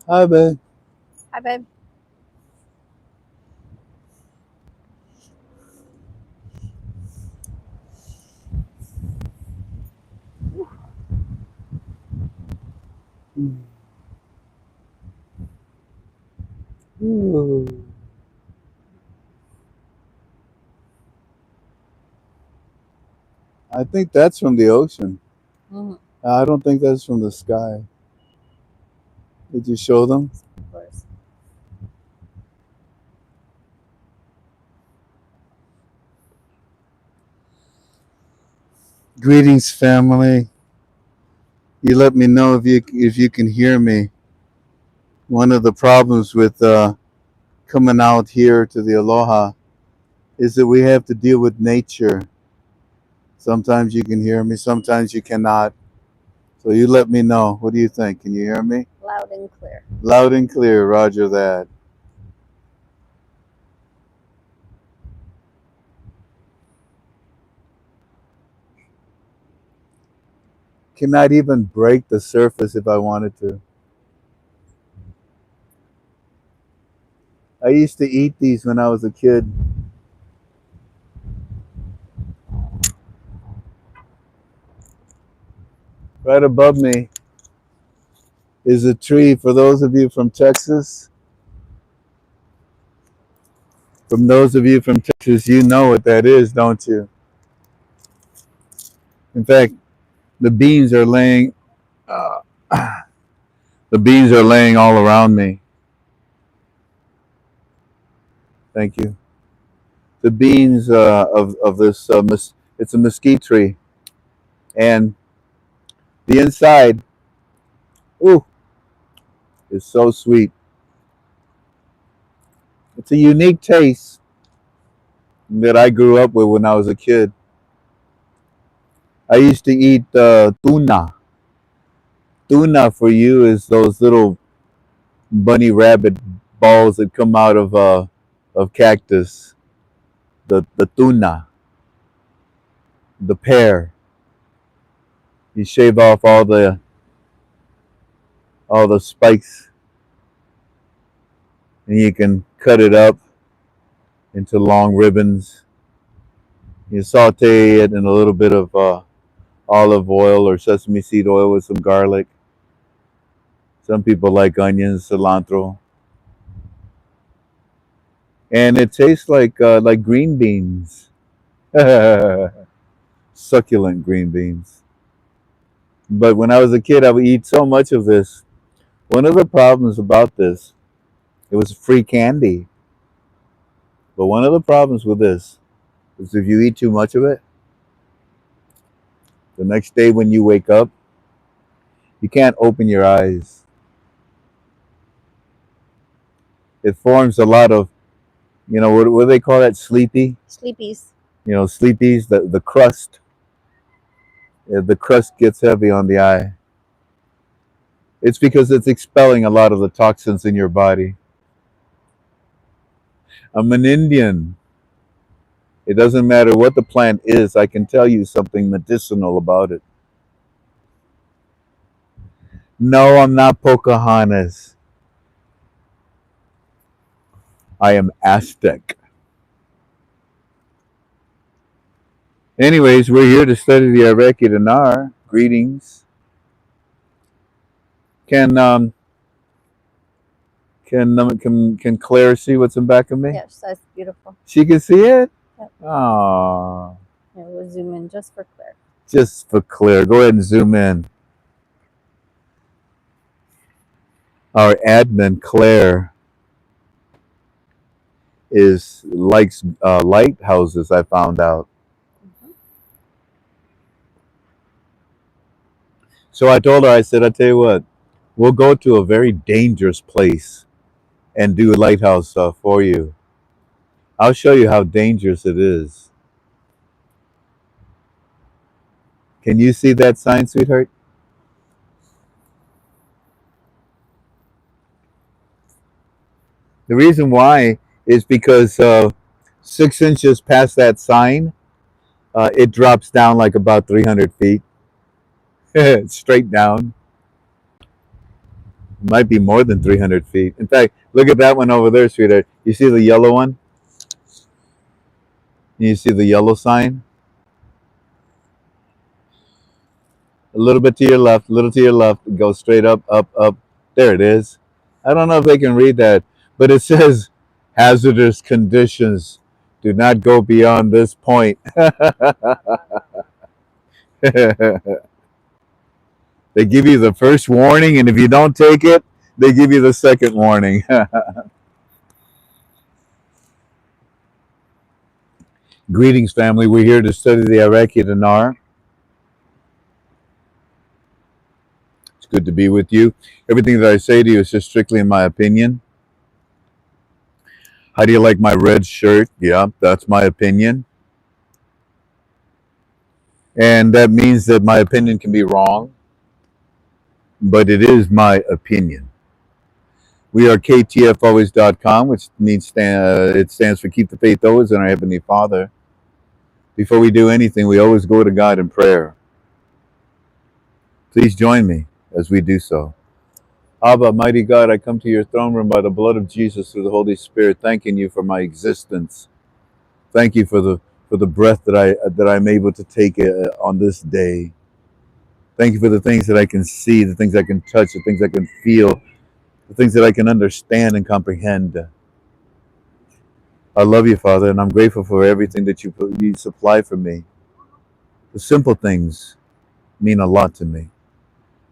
Hi, babe. Hi, babe. Ooh. I think that's from the ocean. Mm-hmm. I don't think that's from the sky. Did you show them? Of course. Greetings, family. You let me know if you can hear me. One of the problems with coming out here to the Aloha is that we have to deal with nature. Sometimes you can hear me, sometimes you cannot. So you let me know. What do you think? Can you hear me? Loud and clear. Loud and clear. Roger that. Cannot even break the surface if I wanted to. I used to eat these when I was a kid. Right above me is a tree. For those of you from Texas, you know what that is, don't you? In fact, the beans are laying. Uh, the beans are laying all around me. Thank you. The beans of this it's a mesquite tree, and the inside, ooh, is so sweet. It's a unique taste that I grew up with when I was a kid. I used to eat tuna. Tuna for you is those little bunny rabbit balls that come out of cactus. The tuna, the pear. You shave off all the spikes, and you can cut it up into long ribbons. You saute it in a little bit of olive oil or sesame seed oil with some garlic. Some people like onions, cilantro, and it tastes like green beans, succulent green beans. But when I was a kid, I would eat so much of this. One of the problems about this, it was free candy. But one of the problems with this is if you eat too much of it, the next day when you wake up, you can't open your eyes. It forms a lot of, what do they call that? Sleepy? Sleepies. Sleepies, the crust. Yeah, the crust gets heavy on the eye. It's because it's expelling a lot of the toxins in your body. I'm an Indian. It doesn't matter what the plant is, I can tell you something medicinal about it. No, I'm not Pocahontas. I am Aztec. Anyways, we're here to study the Iraqi dinar. Greetings. Can can Claire see what's in back of me? Yes, that's beautiful. She can see it. Yep. Ah, Here, we'll zoom in just for Claire. just for Claire. Go ahead and zoom in. Our admin Claire likes lighthouses. I found out. Mm-hmm. So I told her. I said, "I tell you what, we'll go to a very dangerous place and do a lighthouse for you. I'll show you how dangerous it is." Can you see that sign, sweetheart? The reason why is because 6 inches past that sign, it drops down like about 300 feet, straight down. Might be more than 300 feet. In fact, look at that one over there, sweetheart. You see the yellow one? You see the yellow sign? A little bit to your left, a little to your left. Go straight up, up, up. There it is. I don't know if they can read that, but it says hazardous conditions. Do not go beyond this point. They give you the first warning, and if you don't take it, they give you the second warning. Greetings, family. We're here to study the Iraqi dinar. It's good to be with you. Everything that I say to you is just strictly in my opinion. How do you like my red shirt? Yeah, that's my opinion. And that means that my opinion can be wrong, but it is my opinion. We are ktfalways.com, which means it stands for Keep the Faith Always in Our Heavenly Father. Before we do anything, we always go to God in prayer. Please join me as we do so. Abba, mighty God, I come to your throne room by the blood of Jesus through the Holy Spirit, thanking you for my existence. Thank you for the breath that I'm able to take on this day. Thank you for the things that I can see, the things I can touch, the things I can feel, the things that I can understand and comprehend. I love you, Father, and I'm grateful for everything that you supply for me. The simple things mean a lot to me.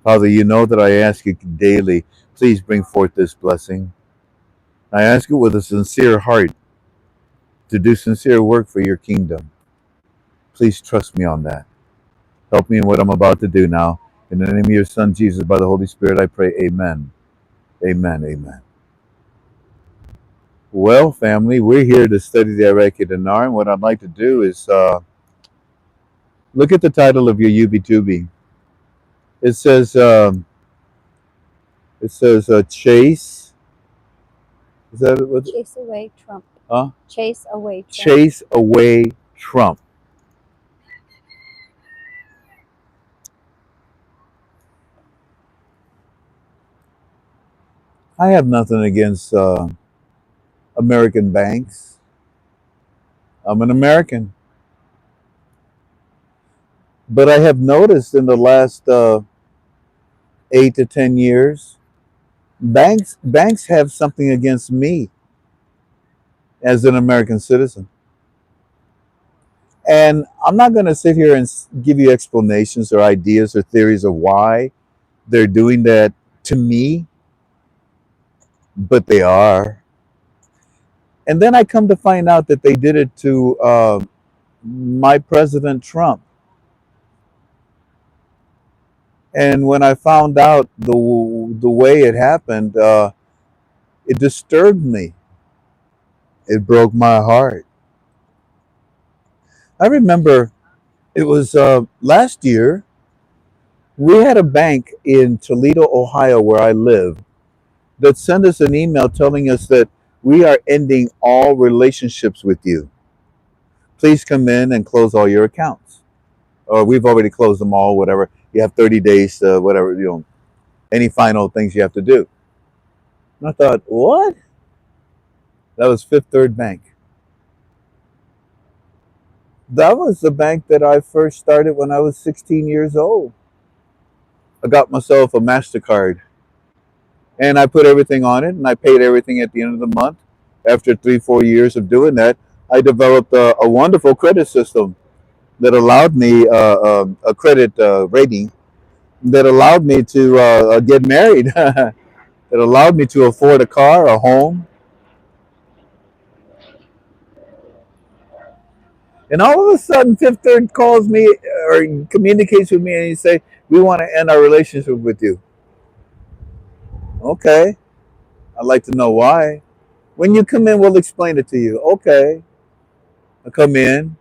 Father, you know that I ask you daily, please bring forth this blessing. I ask you with a sincere heart to do sincere work for your kingdom. Please trust me on that. Help me in what I'm about to do now. In the name of your Son, Jesus, by the Holy Spirit, I pray, amen. Amen, amen. Well, family, we're here to study the Iraqi dinar, and what I'd like to do is look at the title of your UB2B. It says, chase. Is that what? Chase away Trump. Huh? Chase away Trump. Chase away Trump. I have nothing against American banks. I'm an American. But I have noticed in the last 8 to 10 years, banks have something against me as an American citizen. And I'm not going to sit here and give you explanations or ideas or theories of why they're doing that to me, but they are. And then I come to find out that they did it to my President Trump. And when I found out the way it happened, it disturbed me. It broke my heart. I remember it was last year. We had a bank in Toledo, Ohio, where I live, that sent us an email telling us that we are ending all relationships with you. Please come in and close all your accounts. Or we've already closed them all, whatever. You have 30 days, whatever, any final things you have to do. And I thought, what? That was Fifth Third Bank. That was the bank that I first started when I was 16 years old. I got myself a MasterCard and I put everything on it and I paid everything at the end of the month. After 3-4 years of doing that, I developed a wonderful credit system that allowed me a credit rating that allowed me to get married, that allowed me to afford a car, a home. And all of a sudden, Fifth Third calls me or communicates with me and he say, "We want to end our relationship with you." Okay, I'd like to know why. When you come in, we'll explain it to you. Okay, I come in,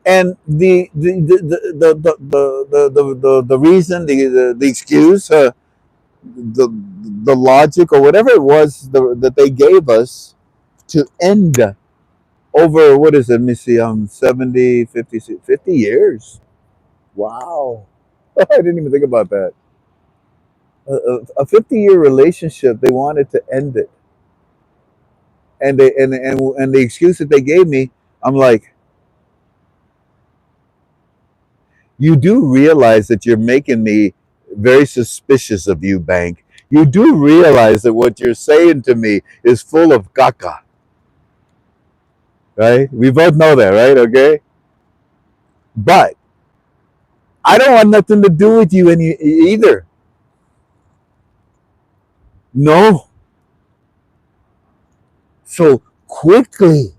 and the reason, the excuse, the logic, or whatever it was that they gave us to end over, what is it? Let me see, 70, 50, 50 years. Wow. I didn't even think about that. A 50-year relationship. They wanted to end it, and the excuse that they gave me, I'm like, you do realize that you're making me very suspicious of you, bank. You do realize that what you're saying to me is full of caca, right? We both know that, right? Okay, but I don't want nothing to do with you any either. No. So quickly,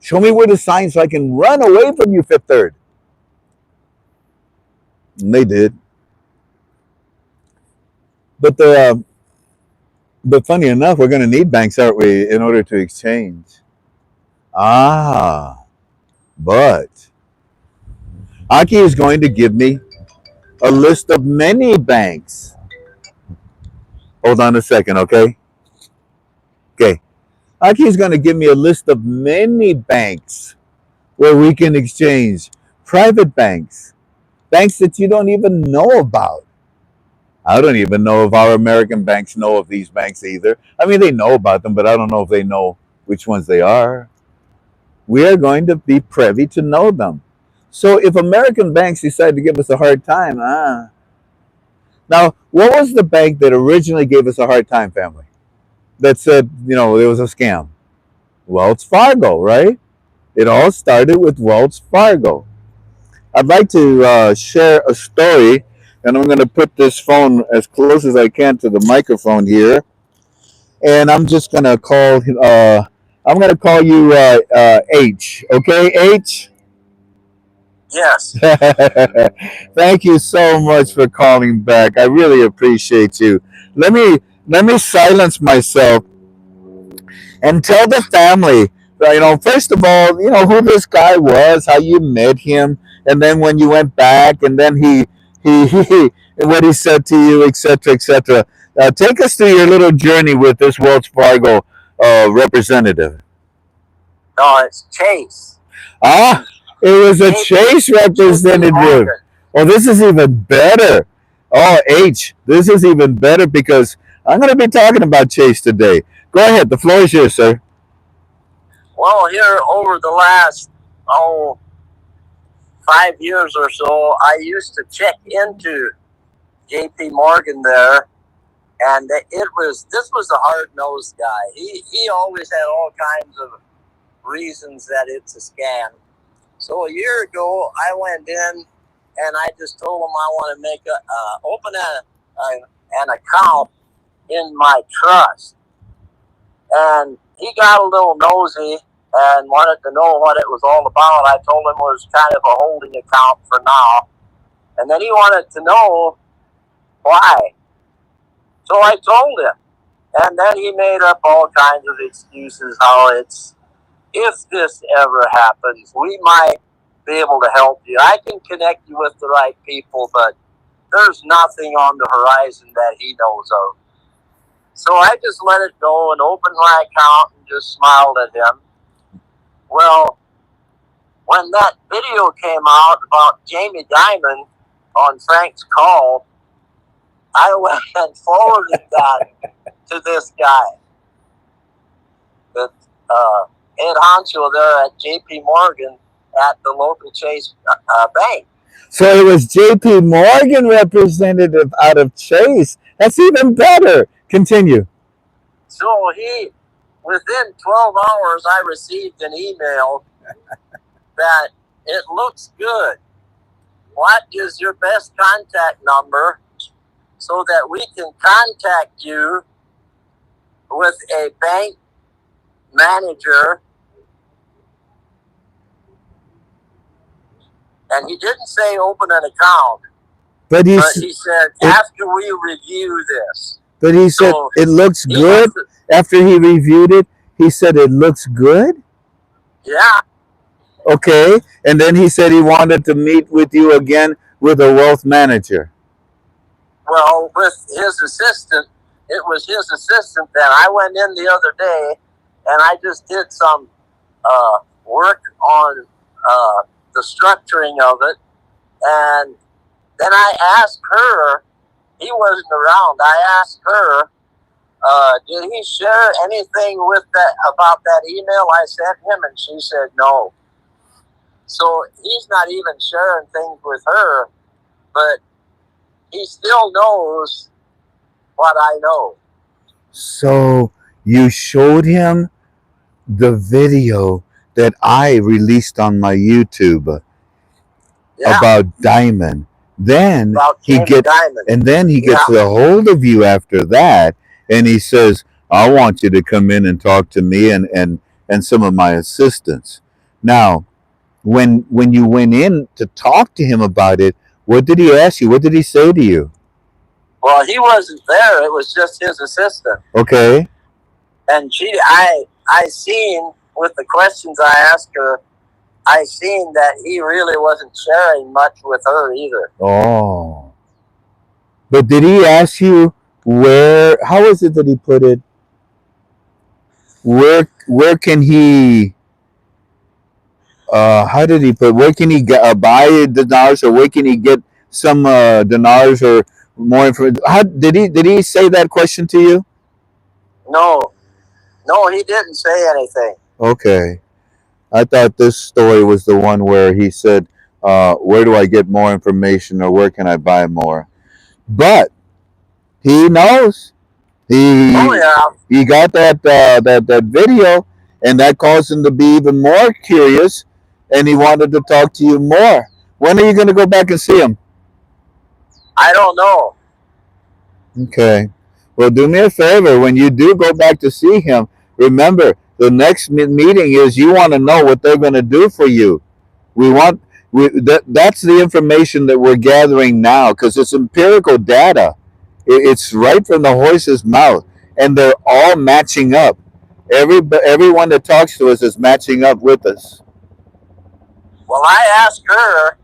show me where the sign so I can run away from you, Fifth Third. And they did. But but funny enough, we're going to need banks, aren't we, in order to exchange? Ah, but Aki is going to give me a list of many banks. Hold on a second, okay? Okay. Aki is going to give me a list of many banks where we can exchange. Private banks, banks that you don't even know about. I don't even know if our American banks know of these banks either. I mean, they know about them, but I don't know if they know which ones they are. We are going to be privy to know them. So if American banks decide to give us a hard time, now what was the bank that originally gave us a hard time, family? That said, it was a scam. Wells Fargo, right? It all started with Wells Fargo. I'd like to share a story, and I'm going to put this phone as close as I can to the microphone here, and I'm just going to call. I'm going to call you H. Okay, H. Yes. Thank you so much for calling back. I really appreciate you. Let me let me silence myself and tell the family. First of all, who this guy was, how you met him, and then when you went back, and then he what he said to you, etc., etc. Take us through your little journey with this Wells Fargo representative. No, it's Chase. Ah, it was a Chase representative. Oh, this is even better. Oh, H, this is even better because I'm going to be talking about Chase today. Go ahead. The floor is yours, sir. Well, here over the last 5 years or so, I used to check into J.P. Morgan there, and this was a hard nosed guy. He always had all kinds of reasons that it's a scam. So a year ago, I went in and I just told him I want to make open an account in my trust, and he got a little nosy and wanted to know what it was all about. I told him it was kind of a holding account for now, and then he wanted to know why. So I told him, and then he made up all kinds of excuses how if this ever happens, we might be able to help you. I can connect you with the right people, but there's nothing on the horizon that he knows of. So I just let it go and opened my account and just smiled at him. Well, when that video came out about Jamie Dimon on Frank's call, I went and forwarded that to this guy, the head honcho there at J.P. Morgan at the local Chase bank. So it was J.P. Morgan representative out of Chase. That's even better. Continue. So within 12 hours, I received an email that it looks good. What is your best contact number so that we can contact you with a bank manager? And he didn't say open an account, but he said after we review this. But he said it looks good. After he reviewed it, he said it looks good. Yeah. Okay, and then he said he wanted to meet with you again with a wealth manager. Well, with his assistant, it was his assistant. Then I went in the other day, and I just did some work on the structuring of it, and then I asked her he wasn't around. I asked her, did he share anything with that about that email I sent him? And she said no. So he's not even sharing things with her, but he still knows what I know. So you showed him the video that I released on my YouTube about Diamond. Then about he Jamie gets Diamond. and then he gets a hold of you after that, and he says, "I want you to come in and talk to me and some of my assistants." Now, when you went in to talk to him about it, what did he ask you? What did he say to you? Well, he wasn't there. It was just his assistant. Okay. And I seen with the questions I asked her, I seen that he really wasn't sharing much with her either. Oh. But did he ask you where? How is it that he put it? Where can he? How did he put? Where can he buy dinars, or where can he get some dinars or more information? How did he say that question to you? No, he didn't say anything. Okay, I thought this story was the one where he said, "Where do I get more information, or where can I buy more?" But he knows. He got that video, and that caused him to be even more curious, and he wanted to talk to you more. When are you going to go back and see him? I don't know. Okay. Well, do me a favor. When you do go back to see him, remember the next meeting is you want to know what they're going to do for you. That's the information that we're gathering now, because it's empirical data. It's right from the horse's mouth, and they're all matching up. Everyone that talks to us is matching up with us. Well, I asked her,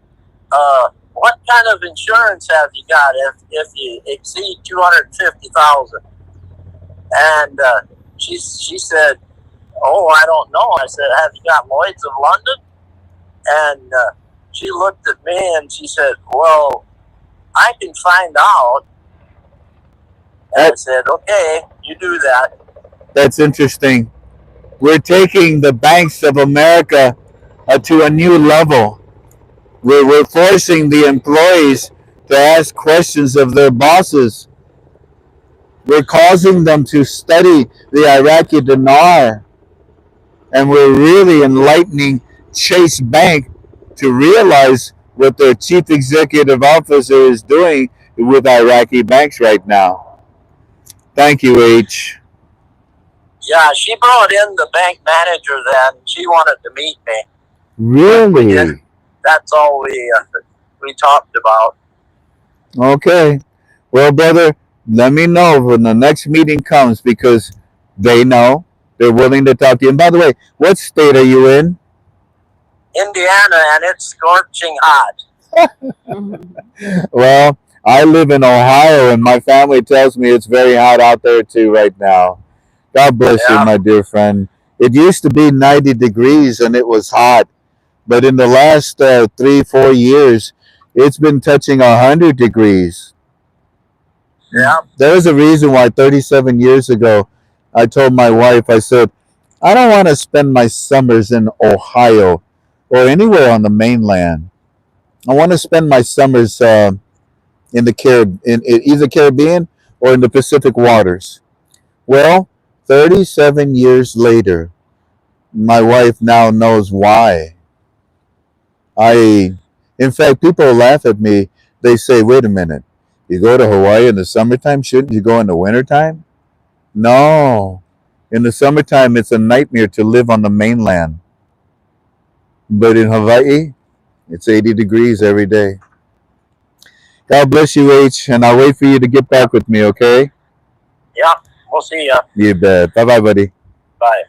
what kind of insurance have you got if you exceed 250,000? And she said, "Oh, I don't know." I said, "Have you got Lloyd's of London?" And she looked at me and she said, "Well, I can find out." And I said, "Okay, you do that." That's interesting. We're taking the banks of America to a new level. We're forcing the employees to ask questions of their bosses. We're causing them to study the Iraqi dinar. And we're really enlightening Chase Bank to realize what their chief executive officer is doing with Iraqi banks right now. Thank you, H. Yeah, she brought in the bank manager then. She wanted to meet me. Really? That's all we talked about. Okay. Well, brother, let me know when the next meeting comes, because they know they're willing to talk to you. And by the way, what state are you in? Indiana, and it's scorching hot. Well, I live in Ohio, and my family tells me it's very hot out there too right now. God bless you, my dear friend. It used to be 90 degrees and it was hot, but in the last 3-4 years, it's been touching 100 degrees. Yeah. There's a reason why 37 years ago, I told my wife, I said, I don't want to spend my summers in Ohio or anywhere on the mainland. I want to spend my summers in the in either Caribbean or in the Pacific waters. Well, 37 years later, my wife now knows why. In fact, people laugh at me. They say, wait a minute, you go to Hawaii in the summertime, shouldn't you go in the wintertime? No. In the summertime, it's a nightmare to live on the mainland. But in Hawaii, it's 80 degrees every day. God bless you, H, and I'll wait for you to get back with me, okay? Yeah, we'll see ya. You bet. Bye-bye, buddy. Bye.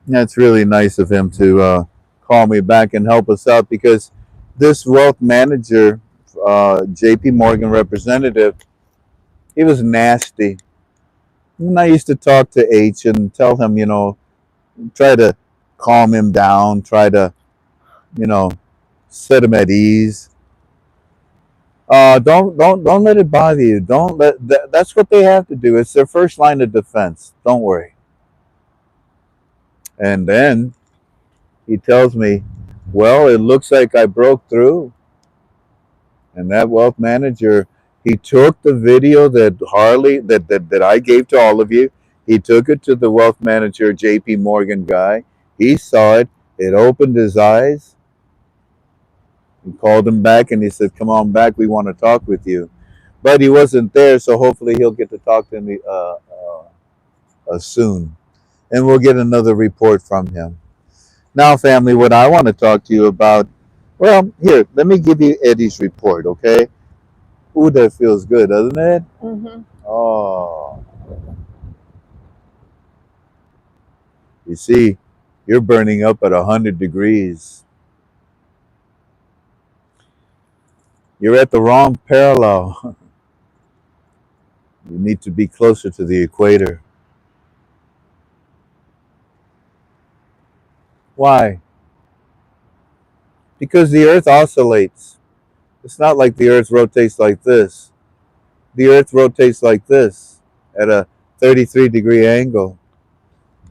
That's really nice of him to call me back and help us out, because this wealth manager, JP Morgan representative, he was nasty. And I used to talk to H and tell him, try to calm him down, try to, set him at ease. Don't let it bother you. Don't let that's what they have to do. It's their first line of defense. Don't worry. And then he tells me, well, it looks like I broke through. And that wealth manager, he took the video that that I gave to all of you. He took it to the wealth manager, JP Morgan guy. He saw it. It opened his eyes. He called him back and he said, come on back. We want to talk with you. But he wasn't there, so hopefully he'll get to talk to me soon. And we'll get another report from him. Now, family, what I want to talk to you about, well, here, let me give you Eddie's report, okay? Ooh, that feels good, doesn't it? Mm-hmm. Oh, you see, you're burning up at 100 degrees. You're at the wrong parallel. You need to be closer to the equator. Why? Because the Earth oscillates. It's not like the Earth rotates like this. The Earth rotates like this at a 33-degree angle.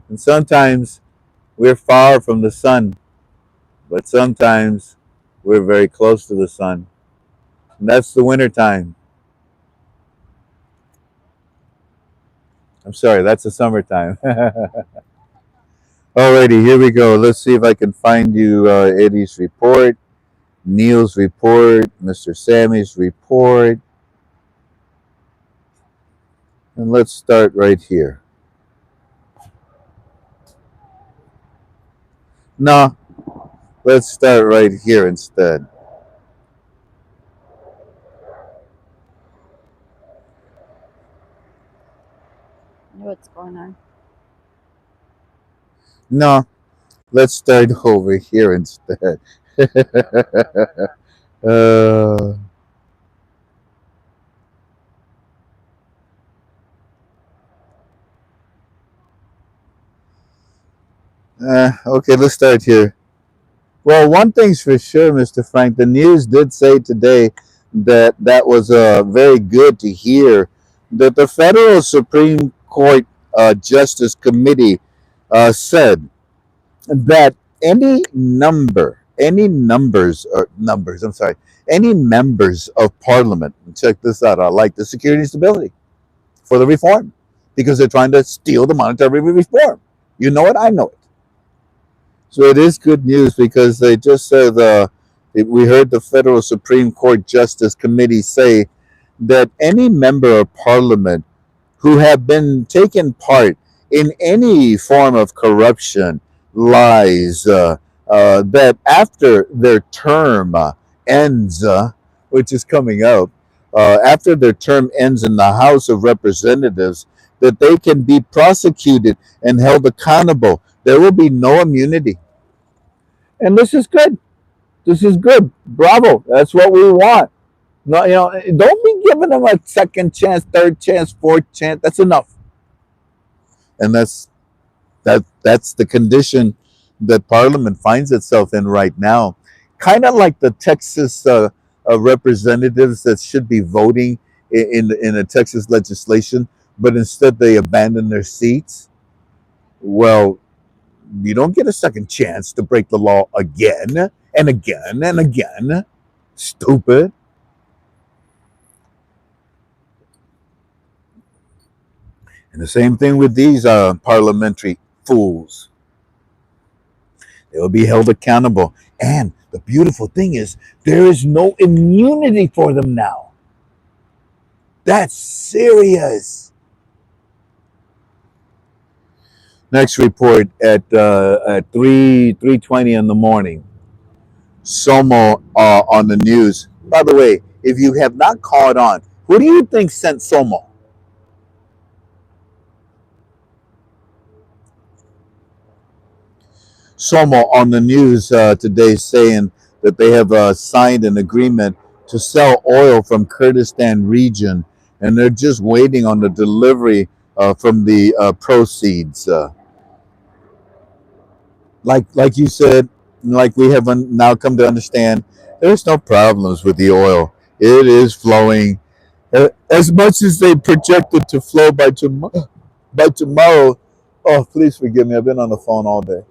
And sometimes we're far from the sun, but sometimes we're very close to the sun. And that's the winter time. I'm sorry, that's the summertime. Alrighty, here we go. Let's see if I can find you Eddie's report, Neil's report, Mr. Sammy's report. And let's start right here. No, let's start right here instead. What's going on? No, let's start over here instead. uh, okay, let's start here. Well, one thing's for sure, Mr. Frank. The news did say today that that was very good to hear that the Federal Supreme Court Justice Committee said that any members of Parliament. Check this out. I like the security and stability for the reform because they're trying to steal the monetary reform. You know it. I know it. So it is good news because they just said we heard the Federal Supreme Court Justice Committee say that any member of Parliament who have been taken part in any form of corruption, lies, that after their term ends, which is coming up, after their term ends in the House of Representatives, that they can be prosecuted and held accountable. There will be no immunity. And this is good. This is good. Bravo. That's what we want. No, don't be giving them a second chance, third chance, fourth chance. That's enough. And that's the condition that Parliament finds itself in right now. Kind of like the Texas representatives that should be voting in a Texas legislation, but instead they abandon their seats. Well, you don't get a second chance to break the law again and again and again. Stupid. And the same thing with these parliamentary fools. They will be held accountable. And the beautiful thing is, there is no immunity for them now. That's serious. Next report at 3:20 in the morning. Somo on the news. By the way, if you have not caught on, who do you think sent Somo? Somo on the news today saying that they have signed an agreement to sell oil from Kurdistan region, and they're just waiting on the delivery from the proceeds. Like you said, like we have now come to understand, there's no problems with the oil. It is flowing. As much as they projected to flow by tomorrow. Oh, please forgive me. I've been on the phone all day.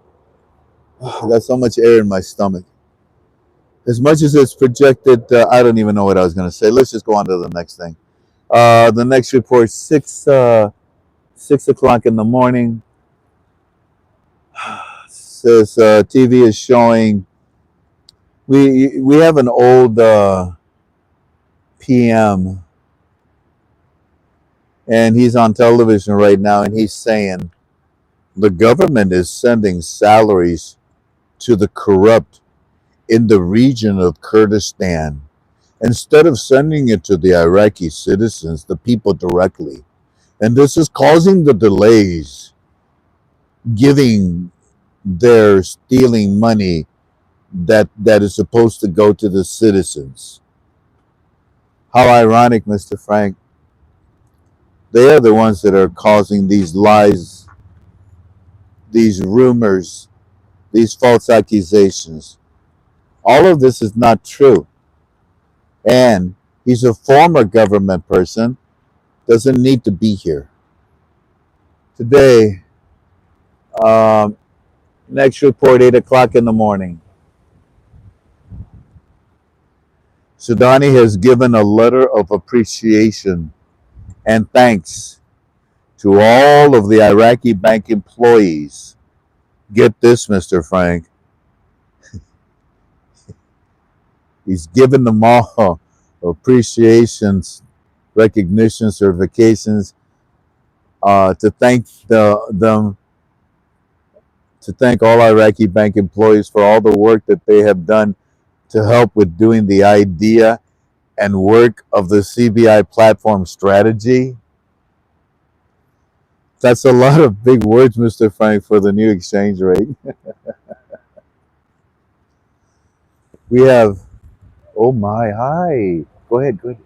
I got so much air in my stomach. As much as it's projected, I don't even know what I was going to say. Let's just go on to the next thing. The next report, 6 o'clock in the morning, says TV is showing. We have an old PM, and he's on television right now, and he's saying the government is sending salaries to the corrupt in the region of Kurdistan instead of sending it to the Iraqi citizens, the people directly. And this is causing the delays, giving their stealing money that is supposed to go to the citizens. How ironic, Mr. Frank. They are the ones that are causing these lies, these rumors, these false accusations. All of this is not true. And he's a former government person, doesn't need to be here. Today, um, next report, 8 o'clock in the morning. Sudani has given a letter of appreciation and thanks to all of the Iraqi bank employees. Get this, Mr. Frank. He's given them all appreciations, recognition, certifications to thank them, to thank all Iraqi bank employees for all the work that they have done to help with doing the idea and work of the CBI platform strategy. That's a lot of big words, Mr. Frank, for the new exchange rate. We have, oh my, hi. Go ahead, go ahead.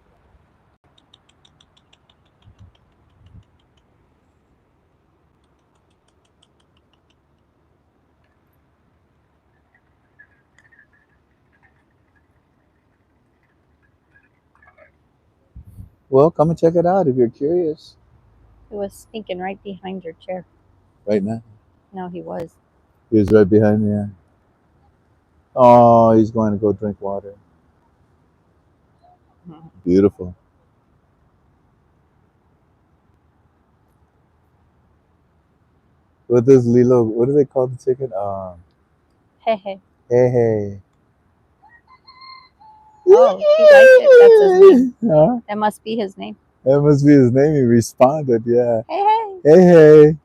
Well, come and check it out if you're curious. He was sneaking right behind your chair. Right now? No, he was. He was right behind me. Yeah. Oh, he's going to go drink water. Beautiful. What does Lilo, what do they call the chicken? Hey, hey. Hey, hey. Oh, he liked it. That's his name. Huh? That must be his name. That must be his name. He responded, yeah. Hey, hey. Hey, hey.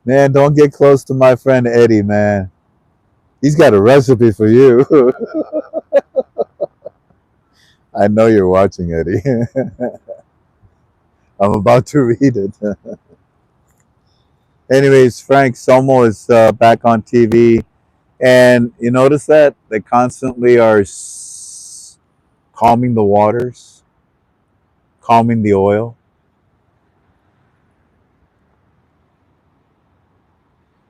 Man, don't get close to my friend Eddie, man. He's got a recipe for you. I know you're watching, Eddie. I'm about to read it. Anyways, Frank Somo is back on TV. And you notice that they constantly are calming the waters, calming the oil.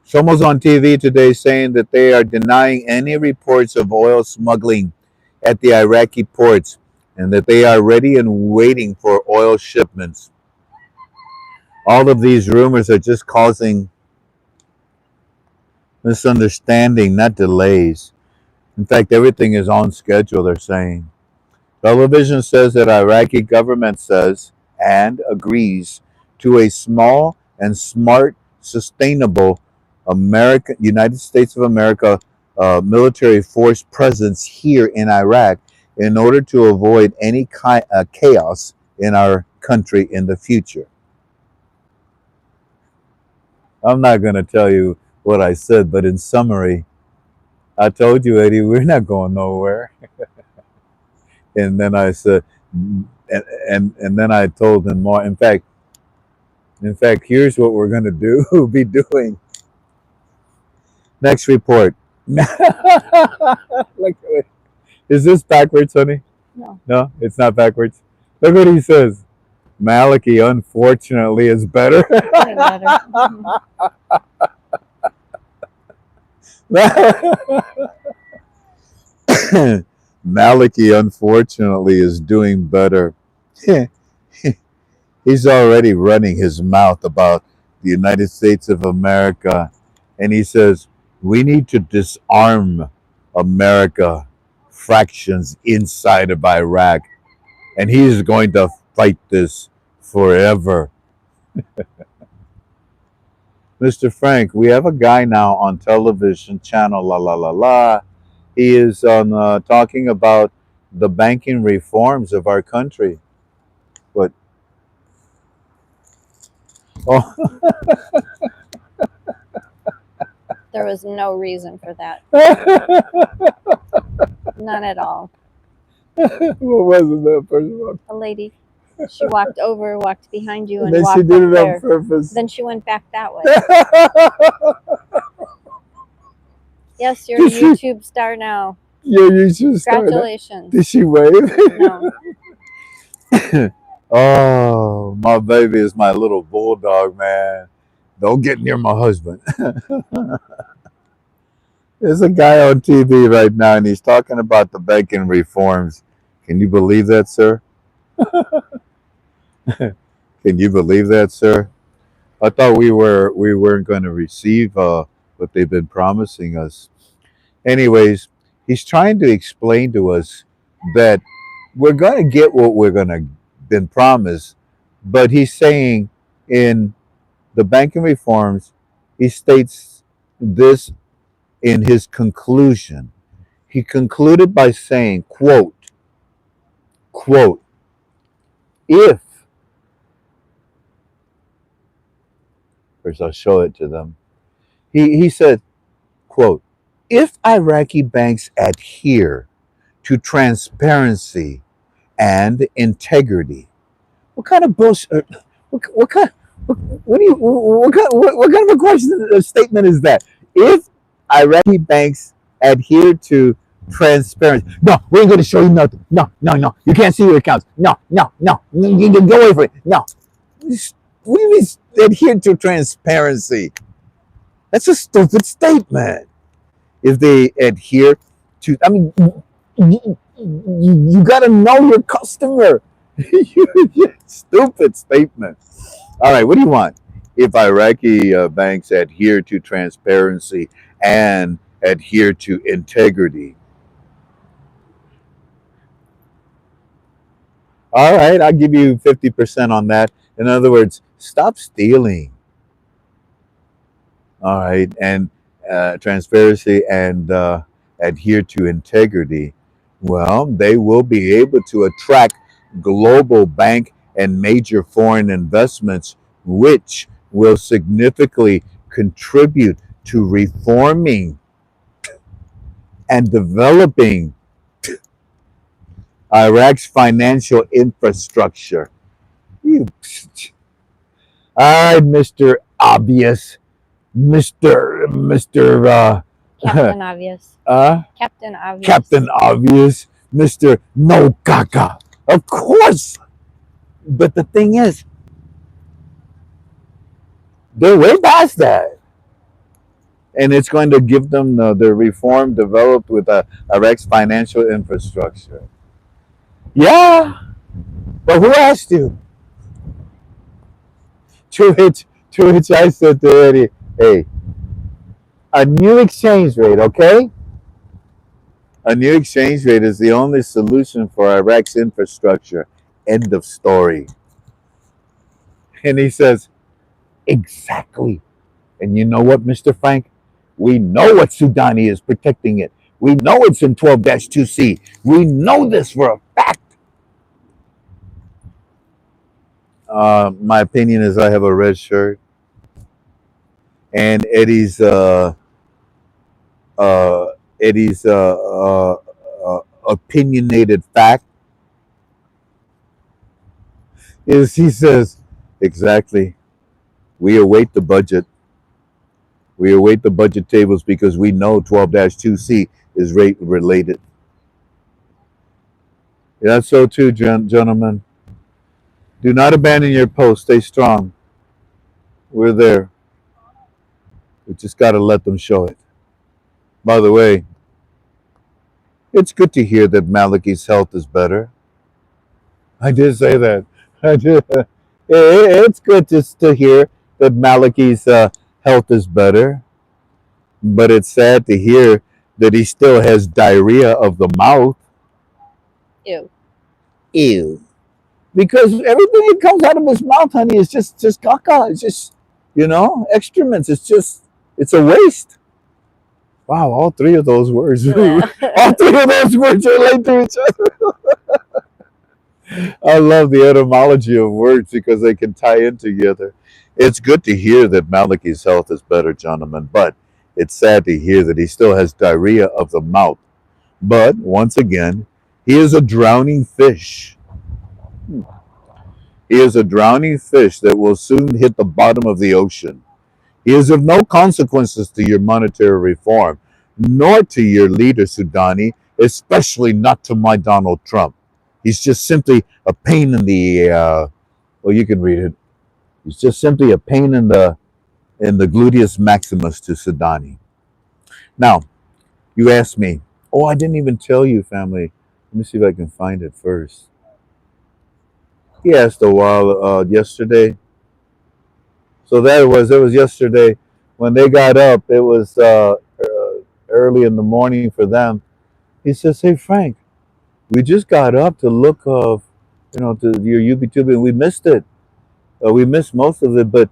Somo's on TV today saying that they are denying any reports of oil smuggling at the Iraqi ports and that they are ready and waiting for oil shipments. All of these rumors are just causing misunderstanding, not delays. In fact, everything is on schedule, they're saying. Television says that Iraqi government says and agrees to a small and smart, sustainable United States of America military force presence here in Iraq in order to avoid any chaos in our country in the future. I'm not going to tell you what I said, but in summary, I told you, Eddie, we're not going nowhere. And then I said, and then I told him more. In fact, here's what we're going to do. Be doing. Next report. Look, is this backwards, honey? No. No, it's not backwards. Look what he says. Maliki, unfortunately, is better. Way better. Maliki, unfortunately, is doing better. He's already running his mouth about the United States of America. And he says, we need to disarm America fractions inside of Iraq. And he's going to fight this forever. Mr. Frank, we have a guy now on television, channel la la la la. He is on talking about the banking reforms of our country. But oh, There was no reason for that. None at all. what wasn't that first one? A lady, she walked over, walked behind you, and And then walked she did up it on there. purpose. Then she went back that way. Yes, you're a Did she- YouTube star now. Yeah, you should start. Congratulations. Did she wave? No. Oh, my baby is my little bulldog, man. Don't get near my husband. There's a guy on TV right now, and he's talking about the banking reforms. Can you believe that, sir? Can you believe that, sir? I thought we weren't going to receive what they've been promising us. Anyways, he's trying to explain to us that we're going to get what we're going to been promised, but he's saying in the banking reforms, he states this in his conclusion. He concluded by saying, quote, if, first I'll show it to them. He said, quote, if Iraqi banks adhere to transparency and integrity, what kind of bullshit? What kind? What do you? What kind of a question statement is that? If Iraqi banks adhere to transparency, no, we ain't going to show you nothing. No, you can't see your accounts. No, you can go away from it. No, what do you mean adhere to transparency? That's a stupid statement. If they adhere to, I mean, you got to know your customer. Stupid statement. All right, what do you want? If Iraqi banks adhere to transparency and adhere to integrity. All right, I'll give you 50% on that. In other words, stop stealing. All right, and transparency and adhere to integrity. Well, they will be able to attract global bank and major foreign investments, which will significantly contribute to reforming and developing Iraq's financial infrastructure. You, all right, Mr. Obvious, Mr. Captain Obvious. Captain Obvious. Captain Obvious, Mr. No Caca. Of course. But the thing is, they're way past that. And it's going to give them the reform developed with Iraq's financial infrastructure. Yeah, but who asked you? To which I said to Eddie, hey, a new exchange rate, okay? A new exchange rate is the only solution for Iraq's infrastructure. End of story. And he says, exactly. And you know what, Mr. Frank? We know what Sudani is protecting it. We know it's in 12-2C. We know this for a fact. My opinion is I have a red shirt. And Eddie's opinionated fact is he says, exactly. We await the budget. We await the budget tables because we know 12-2C is rate related. Yeah, that's so too, gentlemen. Do not abandon your post. Stay strong. We're there. We just got to let them show it. By the way, It's good to hear that Malachi's health is better. I did say that. I did. It's good to hear that Malachi's health is better, but it's sad to hear that he still has diarrhea of the mouth. Ew. Ew. Because everything that comes out of his mouth, honey, is just caca. It's just, excrements. It's a waste. Wow, all three of those words. All three of those words relate to each other. I love the etymology of words because they can tie in together. It's good to hear that Malachi's health is better, gentlemen, but it's sad to hear that he still has diarrhea of the mouth. But once again, he is a drowning fish. He is a drowning fish that will soon hit the bottom of the ocean. He is of no consequences to your monetary reform, nor to your leader, Sudani, especially not to my Donald Trump. He's just simply a pain in the, well, you can read it. He's just simply a pain in the gluteus maximus to Sudani. Now, you asked me, oh, I didn't even tell you, family. Let me see if I can find it first. He asked a while yesterday. So it was yesterday when they got up. It was early in the morning for them. He says, "Hey Frank, we just got up to look of, to your UBTube, and we missed it. We missed most of it, but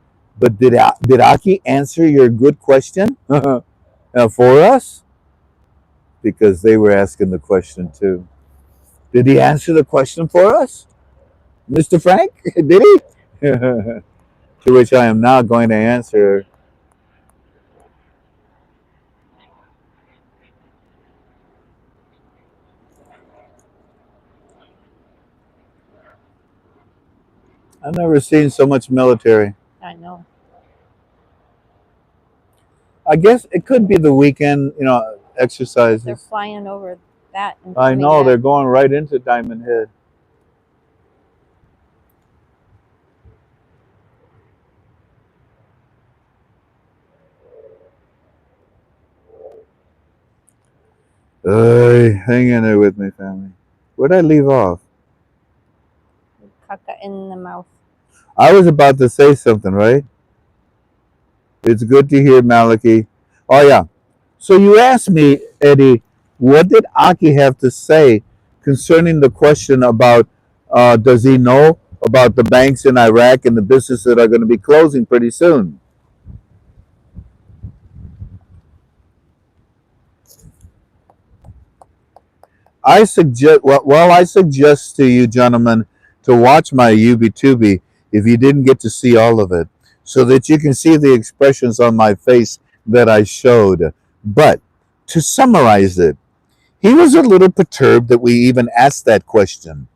did Aki answer your good question for us? Because they were asking the question too. Did he answer the question for us, Mr. Frank? Did he?" To which I am now going to answer. I've never seen so much military. I know. I guess it could be the weekend, exercises. They're flying over that. And I know, back. they're going right into Diamond Head. Hang in there with me, family. Where'd I leave off? Caca in the mouth. I was about to say something, right? It's good to hear Malachi. Oh, yeah. So you asked me, Eddie, what did Aki have to say concerning the question about does he know about the banks in Iraq and the businesses that are going to be closing pretty soon? I suggest to you, gentlemen, to watch my UBTubi if you didn't get to see all of it, so that you can see the expressions on my face that I showed. But to summarize it, he was a little perturbed that we even asked that question.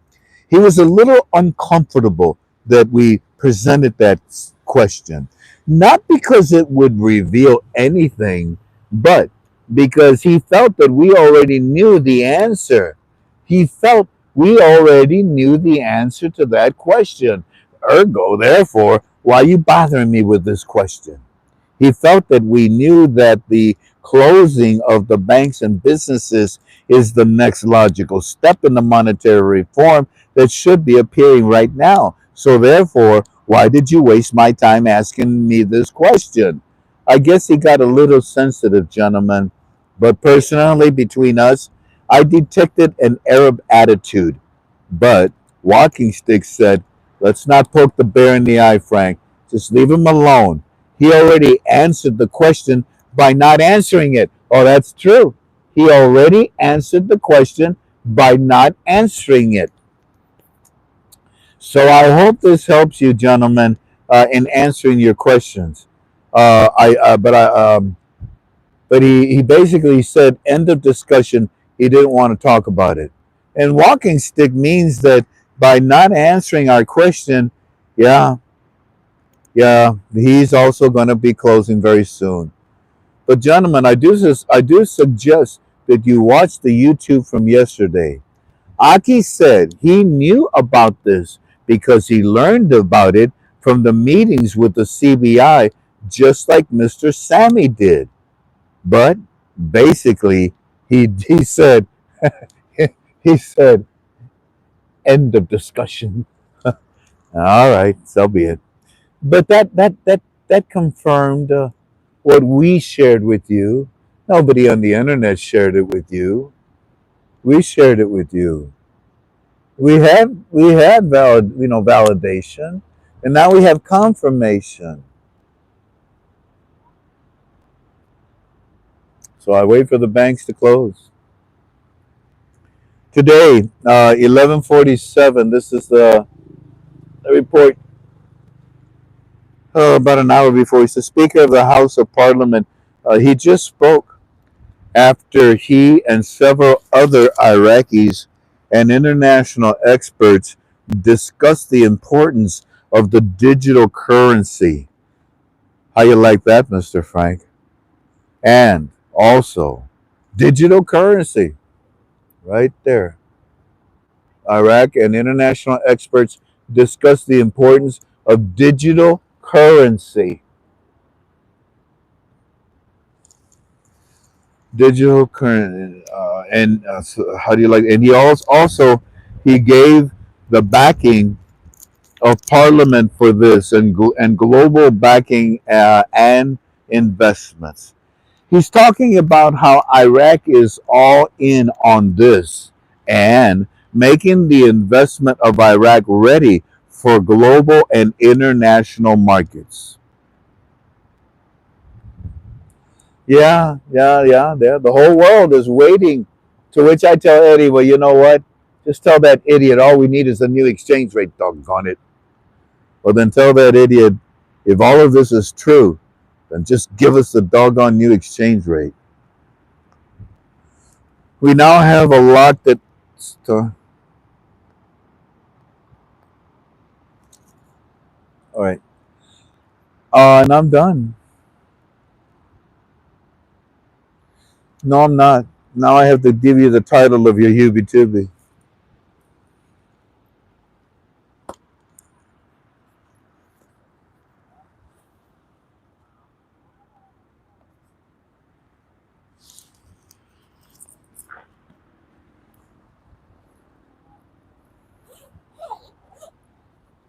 He was a little uncomfortable that we presented that question, not because it would reveal anything, but because he felt that we already knew the answer. He felt we already knew the answer to that question. Ergo, therefore, why are you bothering me with this question? He felt that we knew that the closing of the banks and businesses is the next logical step in the monetary reform that should be appearing right now. So therefore, why did you waste my time asking me this question? I guess he got a little sensitive, gentlemen. But personally, between us, I detected an Arab attitude. But Walking Stick said, let's not poke the bear in the eye, Frank. Just leave him alone. He already answered the question by not answering it. Oh, that's true. He already answered the question by not answering it. So I hope this helps you, gentlemen, in answering your questions. But he basically said, end of discussion. He didn't want to talk about it. And Walking Stick means that by not answering our question, yeah, he's also going to be closing very soon. But gentlemen, I do suggest that you watch the YouTube from yesterday. Aki said he knew about this because he learned about it from the meetings with the CBI, just like Mr. Sammy did. But basically, he said, He said, "End of discussion." All right, so be it. But that confirmed what we shared with you. Nobody on the internet shared it with you. We shared it with you. We had validation, and now we have confirmation. So I wait for the banks to close today. 11:47. This is the report. About an hour before, he's the Speaker of the House of Parliament. He just spoke after he and several other Iraqis and international experts discussed the importance of the digital currency. How you like that, Mr. Frank? And also, digital currency, right there. Iraq and international experts discussed the importance of digital currency. Digital currency, and so how do you like? And he also he gave the backing of Parliament for this and global backing and investments. He's talking about how Iraq is all in on this and making the investment of Iraq ready for global and international markets. Yeah. The whole world is waiting. To which I tell Eddie, well, you know what? Just tell that idiot all we need is a new exchange rate, doggone it. Well, then tell that idiot if all of this is true, then just give us the doggone new exchange rate. We now have a lot that's. All right. And I'm done. No, I'm not. Now I have to give you the title of your Hubie Tubie.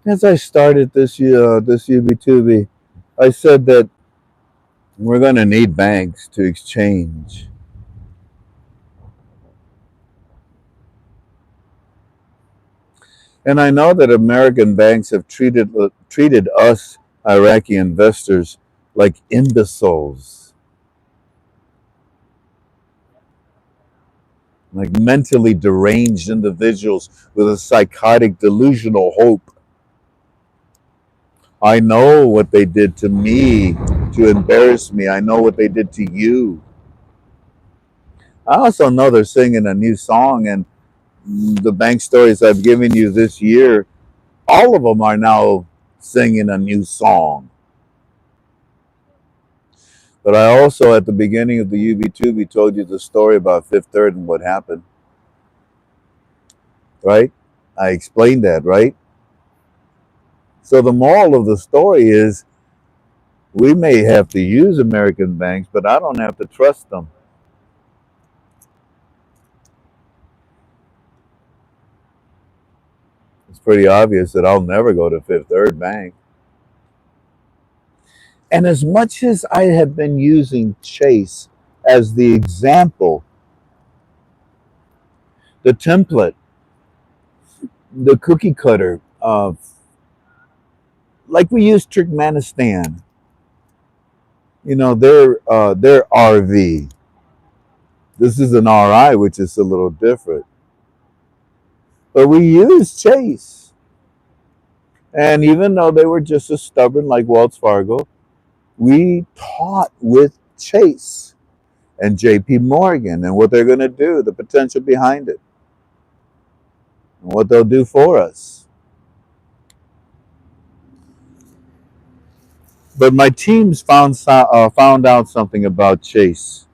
As I started this Hubie Tubie, I said that we're going to need banks to exchange. And I know that American banks have treated us Iraqi investors like imbeciles, like mentally deranged individuals with a psychotic, delusional hope. I know what they did to me to embarrass me. I know what they did to you. I also know they're singing a new song, and the bank stories I've given you this year, all of them are now singing a new song. But I also, at the beginning of the UB2, told you the story about Fifth Third and what happened, right? I explained that, right? So the moral of the story is we may have to use American banks, but I don't have to trust them. It's pretty obvious that I'll never go to Fifth Third Bank. And as much as I have been using Chase as the example, the template, the cookie cutter of, like we use Turkmenistan, their RV. This is an RI, which is a little different. But we use Chase. And even though they were just as stubborn like Wells Fargo, we taught with Chase and JP Morgan and what they're going to do, the potential behind it, and what they'll do for us. But my teams found out something about Chase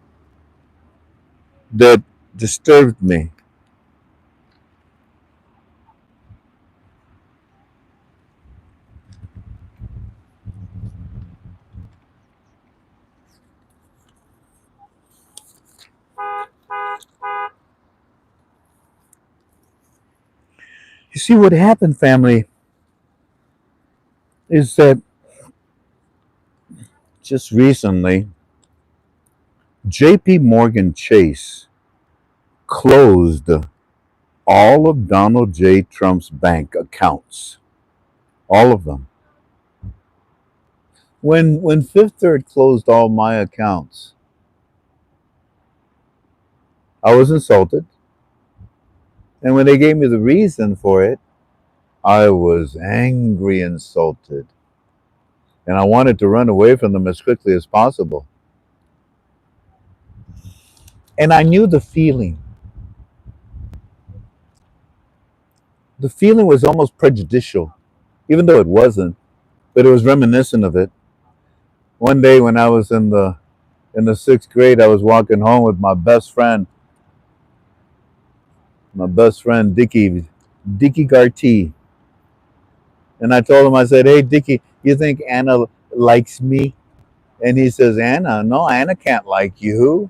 that disturbed me. see, what happened, family, is that just recently, JP Morgan Chase closed all of Donald J. Trump's bank accounts. All of them. When Fifth Third closed all my accounts, I was insulted. And when they gave me the reason for it, I was angry, insulted. And I wanted to run away from them as quickly as possible. And I knew the feeling. The feeling was almost prejudicial, even though it wasn't, but it was reminiscent of it. One day when I was in the sixth grade, I was walking home with my best friend Dickie Garty. And I told him, I said, "Hey Dickie, you think Anna likes me?" And he says, "Anna? No, Anna can't like you."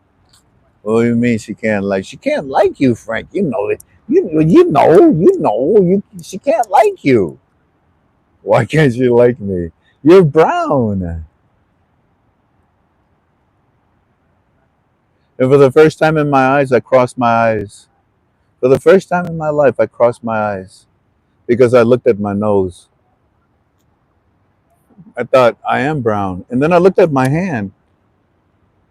What do you mean she can't like? She can't like you, Frank. You know it. She can't like you. Why can't she like me? You're brown. And for the first time in my eyes, I crossed my eyes. For the first time in my life, I crossed my eyes because I looked at my nose. I thought, I am brown. And then I looked at my hand,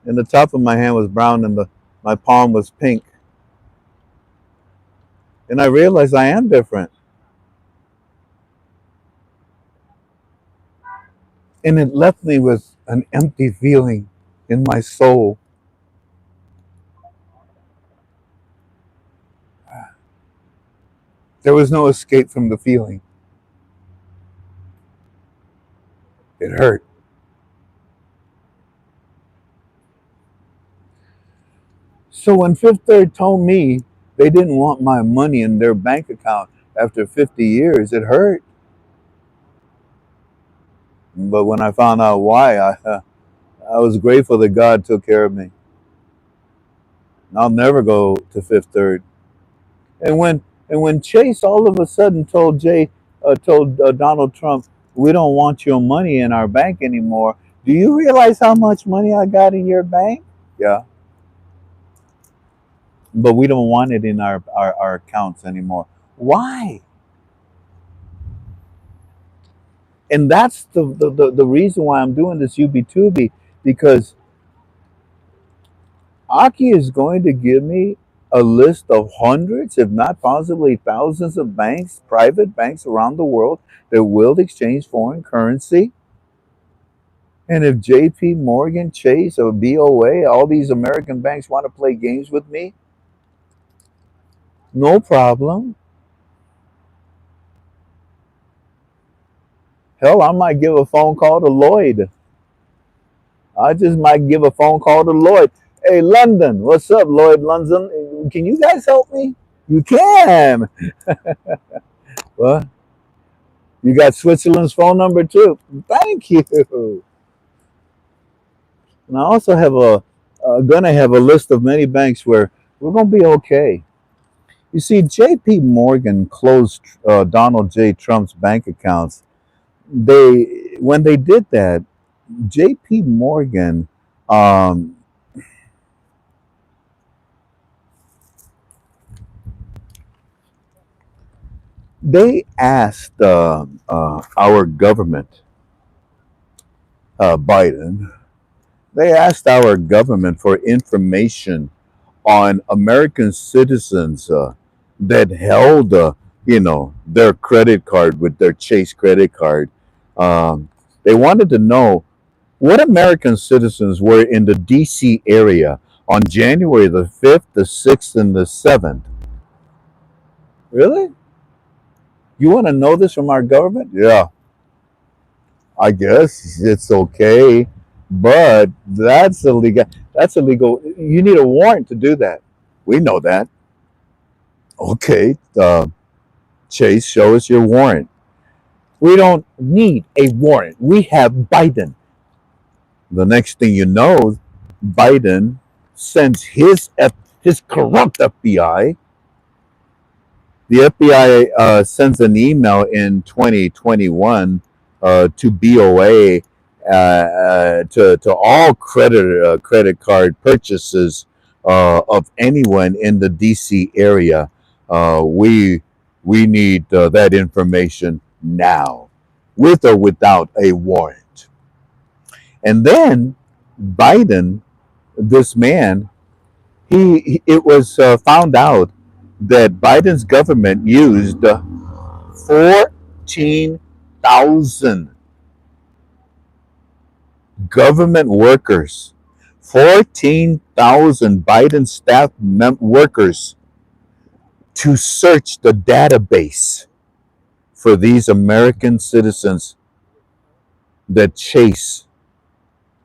and the top of my hand was brown, and my palm was pink. And I realized I am different. And it left me with an empty feeling in my soul. There was no escape from the feeling. It hurt. So when Fifth Third told me they didn't want my money in their bank account after 50 years, it hurt. But when I found out why, I was grateful that God took care of me. I'll never go to Fifth Third. And when Chase all of a sudden told Donald Trump, "We don't want your money in our bank anymore," do you realize how much money I got in your bank? Yeah, but we don't want it in our accounts anymore. Why? And that's the reason why I'm doing this UB2B, because Aki is going to give me a list of hundreds, if not possibly thousands of banks, private banks around the world that will exchange foreign currency. And if JP Morgan, Chase, or BOA, all these American banks want to play games with me, no problem. Hell, I might give a phone call to Lloyd. I just might give a phone call to Lloyd. Hey, London, what's up, Lloyd London? Can you guys help me? You can. Well, you got Switzerland's phone number too. Thank you. And I also have gonna have a list of many banks where we're gonna be okay. You see, J.P. Morgan closed Donald J. Trump's bank accounts. When they did that, J.P. Morgan, um, they asked our government, Biden, they asked our government for information on American citizens that held, their credit card with their Chase credit card. They wanted to know what American citizens were in the D.C. area on January the 5th, the 6th, and the 7th. Really? You want to know this from our government? Yeah, I guess it's okay, but that's illegal. That's illegal. You need a warrant to do that. We know that. Okay, Chase, show us your warrant. We don't need a warrant. We have Biden. The next thing you know, Biden sends his corrupt FBI The FBI sends an email in 2021 to BOA to all credit card purchases of anyone in the DC area. We need that information now, with or without a warrant. And then Biden, this man, it was found out that Biden's government used 14,000 government workers, 14,000 Biden staff workers to search the database for these American citizens that Chase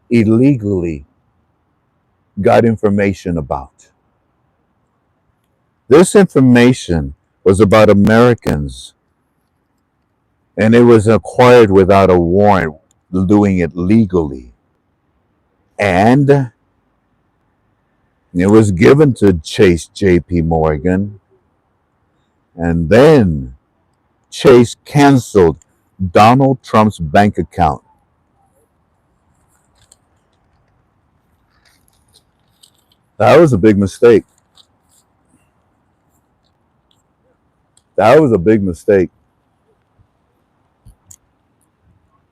illegally got information about. This information was about Americans, and it was acquired without a warrant, doing it legally. And it was given to Chase JP Morgan, and then Chase canceled Donald Trump's bank account. That was a big mistake. That was a big mistake.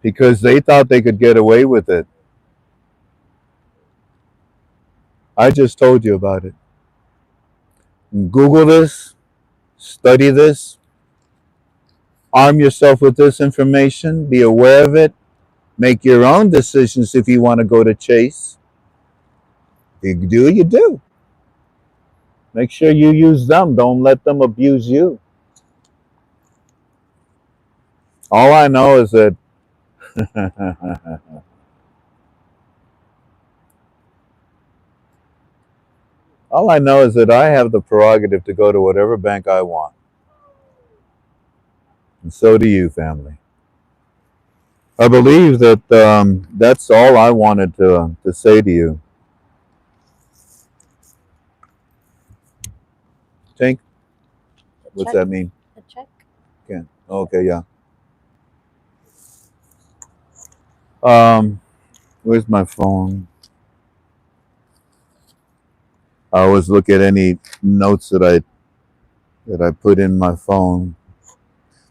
Because they thought they could get away with it. I just told you about it. Google this, study this, arm yourself with this information, be aware of it, make your own decisions if you want to go to Chase. If you do, you do. Make sure you use them. Don't let them abuse you. All I know is that all I know is that I have the prerogative to go to whatever bank I want. And so do you, family. I believe that that's all I wanted to say to you. Tink, what's check. that mean? A check. Okay. Okay, yeah. Where's my phone? I always look at any notes that I put in my phone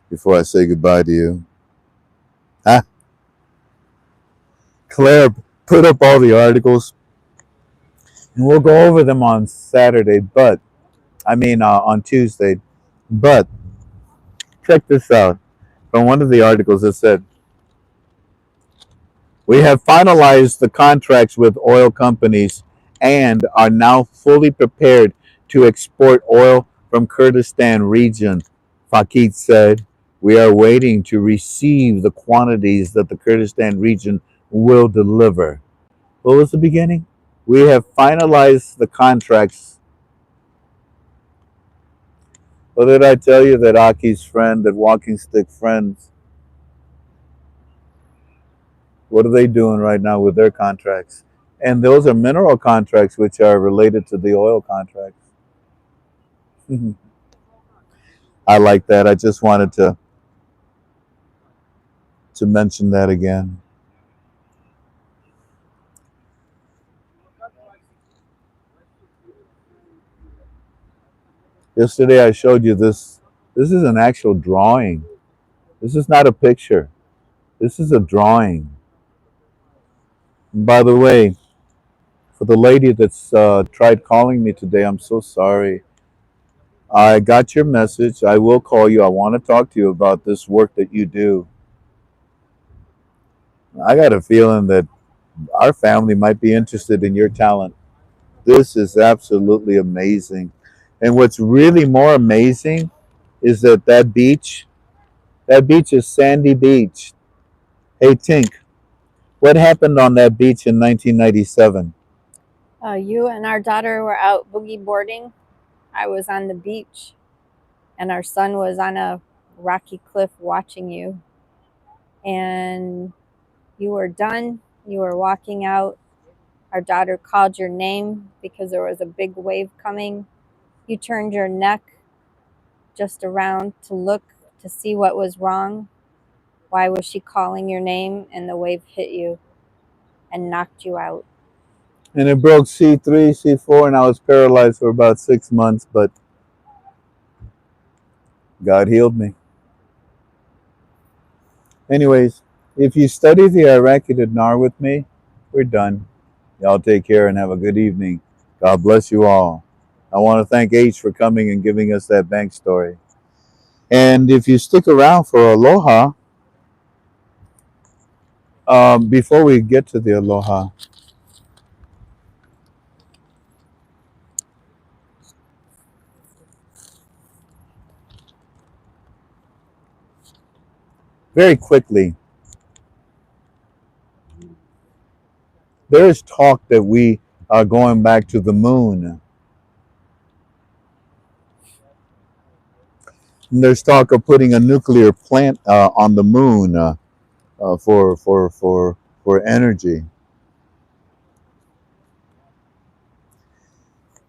before I say goodbye to you. Ah, Claire put up all the articles, and we'll go over them on Saturday. But on Tuesday. But check this out. From one of the articles, it said, "We have finalized the contracts with oil companies and are now fully prepared to export oil from Kurdistan region," Fakit said. "We are waiting to receive the quantities that the Kurdistan region will deliver." What was the beginning? We have finalized the contracts. What did I tell you that Aki's friend, that walking stick friends, what are they doing right now with their contracts? And those are mineral contracts, which are related to the oil contracts. I like that. I just wanted to mention that again. Yesterday I showed you this. This is an actual drawing. This is not a picture. This is a drawing. And by the way, for the lady that's tried calling me today, I'm so sorry. I got your message. I will call you. I want to talk to you about this work that you do. I got a feeling that our family might be interested in your talent. This is absolutely amazing. And what's really more amazing is that beach is Sandy Beach. Hey, Tink, what happened on that beach in 1997? You and our daughter were out boogie boarding. I was on the beach, and our son was on a rocky cliff watching you. And you were done. You were walking out. Our daughter called your name because there was a big wave coming. You turned your neck just around to look to see what was wrong. Why was she calling your name and the wave hit you and knocked you out? And it broke C3, C4, and I was paralyzed for about 6 months, but God healed me. Anyways, if you study the Iraqi dinar with me, we're done. Y'all take care and have a good evening. God bless you all. I want to thank H for coming and giving us that bank story. And if you stick around for Aloha, before we get to the Aloha, very quickly, there is talk that we are going back to the moon. And there's talk of putting a nuclear plant on the moon for energy.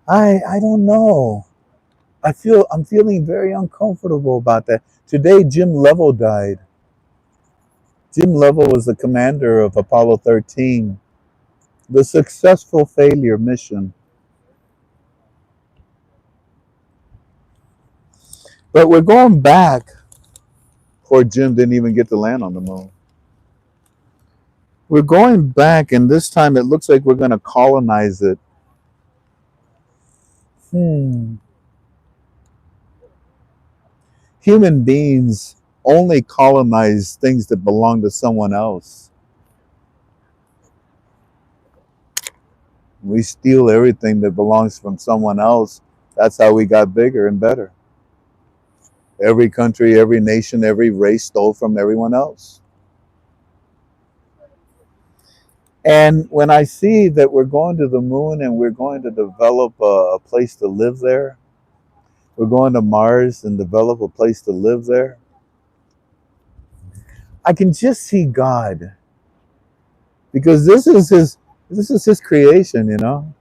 I don't know. I'm feeling very uncomfortable about that. Today, Jim Lovell died. Jim Lovell was the commander of Apollo 13, the successful failure mission. But we're going back. Poor Jim didn't even get to land on the moon. We're going back, and this time it looks like we're going to colonize it. Human beings only colonize things that belong to someone else. We steal everything that belongs from someone else. That's how we got bigger and better. Every country, every nation, every race stole from everyone else. And when I see that we're going to the moon and we're going to develop a place to live there, we're going to Mars and develop a place to live there, I can just see God, because this is his creation, you know.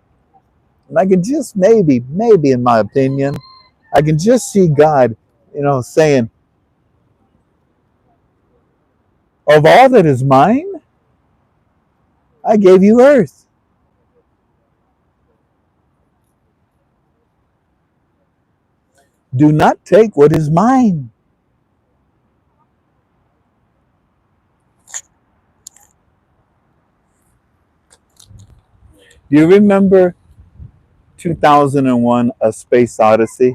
And I can just maybe in my opinion, I can just see God, you know, saying, of all that is mine, I gave you earth. Do not take what is mine. Do you remember 2001 A Space Odyssey?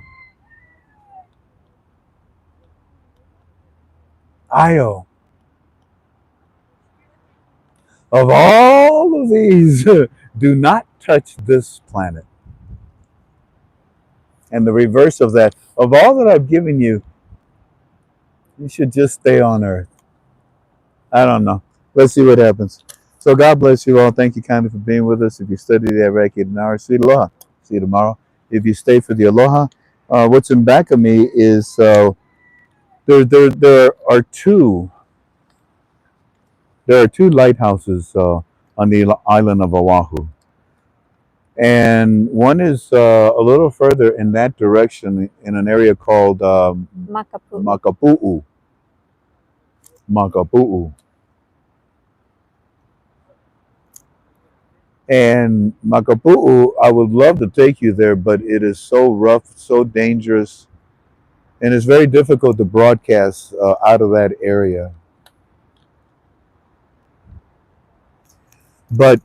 Io. Of all of these, do not touch this planet. And the reverse of that, of all that I've given you, you should just stay on earth. I don't know. Let's see what happens. So God bless you all. Thank you kindly for being with us. If you study the Iraqi dinar, see Aloha. See you tomorrow. If you stay for the Aloha, what's in back of me is there are two lighthouses on the island of Oahu, and one is a little further in that direction in an area called Makapu'u. Makapu'u. And Makapu'u, I would love to take you there, but it is so rough, so dangerous, and it's very difficult to broadcast out of that area. But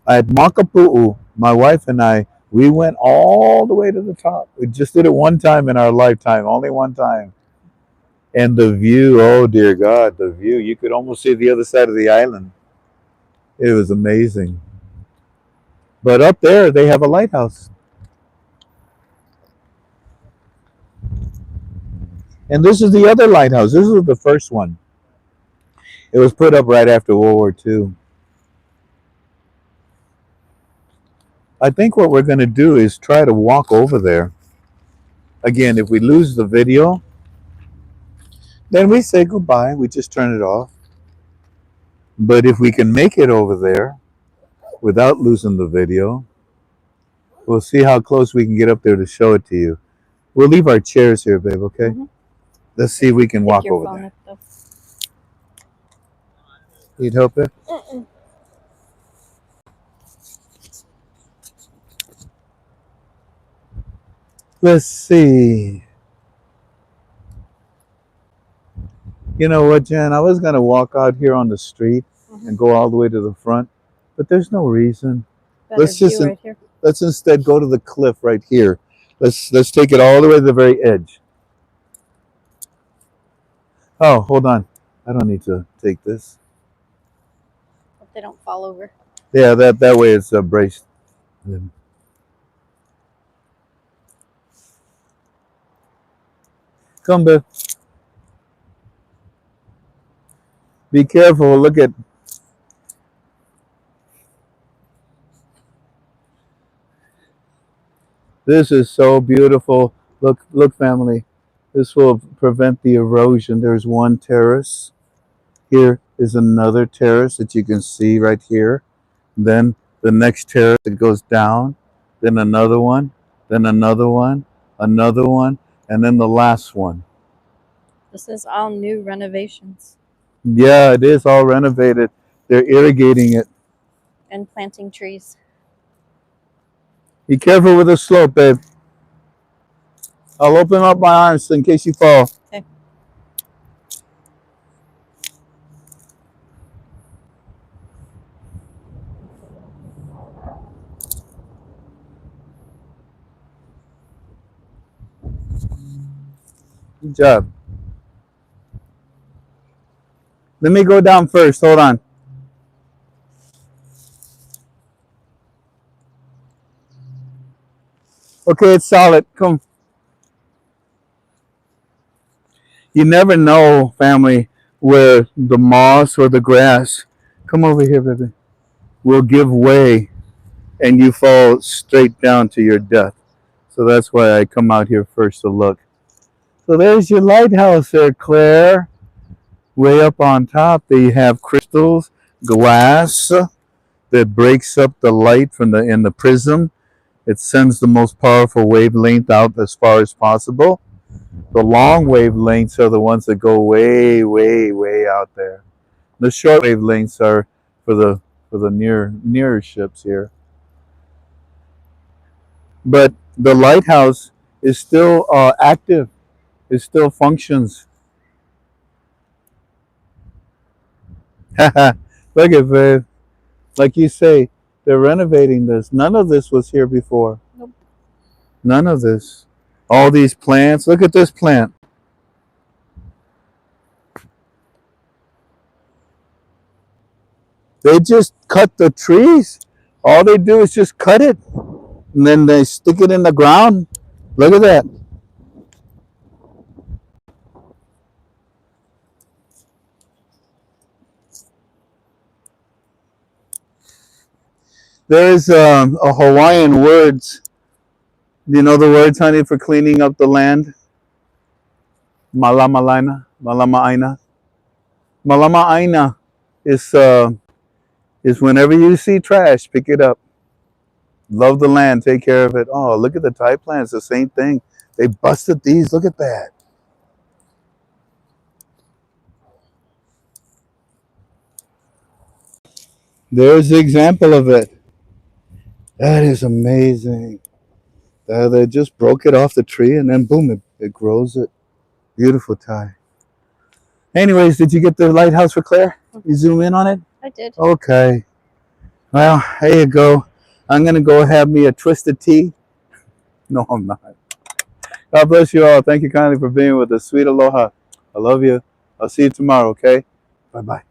at Makapu'u, my wife and I, we went all the way to the top. We just did it one time in our lifetime, only one time. And the view, oh dear God, the view, you could almost see the other side of the island. It was amazing. But up there, they have a lighthouse. And this is the other lighthouse. This is the first one. It was put up right after World War II. I think what we're going to do is try to walk over there. Again, if we lose the video, then we say goodbye. We just turn it off. But if we can make it over there without losing the video, we'll see how close we can get up there to show it to you. We'll leave our chairs here, babe, okay? Mhm. Let's see if we can Pick walk your over phone there. up, though. Need help there? Let's see. You know what, Jen? I was going to walk out here on the street and go all the way to the front, but there's no reason. Better Let's just view right here. let's instead go to the cliff right here. Let's take it all the way to the very edge. Oh, hold on. I don't need to take this. Hope they don't fall over. Yeah, that way it's braced. Come, babe. Be careful. Look at. This is so beautiful. Look, family. This will prevent the erosion. There's one terrace. Here is another terrace that you can see right here. Then the next terrace that goes down. Then another one. Then another one. Another one. And then the last one. This is all new renovations. Yeah, it is all renovated. They're irrigating it. And planting trees. Be careful with the slope, babe. I'll open up my arms in case you fall. Okay. Good job. Let me go down first. Hold on. Okay, it's solid. Come. You never know, family, where the moss or the grass, come over here, baby, will give way and you fall straight down to your death. So that's why I come out here first to look. So there's your lighthouse there, Claire. Way up on top, they have crystals, glass that breaks up the light from in the prism. It sends the most powerful wavelength out as far as possible. The long wavelengths are the ones that go way, way, way out there. The short wavelengths are for the nearer ships here. But the lighthouse is still active. It still functions. Look at it. Like you say, they're renovating this. None of this was here before. Nope. None of this. All these plants. Look at this plant. They just cut the trees. All they do is just cut it. And then they stick it in the ground. Look at that. There's a Hawaiian words. Do you know the words, honey, for cleaning up the land? Malamalaina, malamaaina. Malamaaina is whenever you see trash, pick it up. Love the land, take care of it. Oh, look at the Thai plants, the same thing. They busted these. Look at that. There's the example of it. That is amazing. They just broke it off the tree and then boom, it grows it. Beautiful Thai. Anyways, did you get the lighthouse for Claire? You zoom in on it? I did. Okay. Well, there you go. I'm going to go have me a twisted tea. No, I'm not. God bless you all. Thank you kindly for being with us. Sweet aloha. I love you. I'll see you tomorrow, okay? Bye-bye.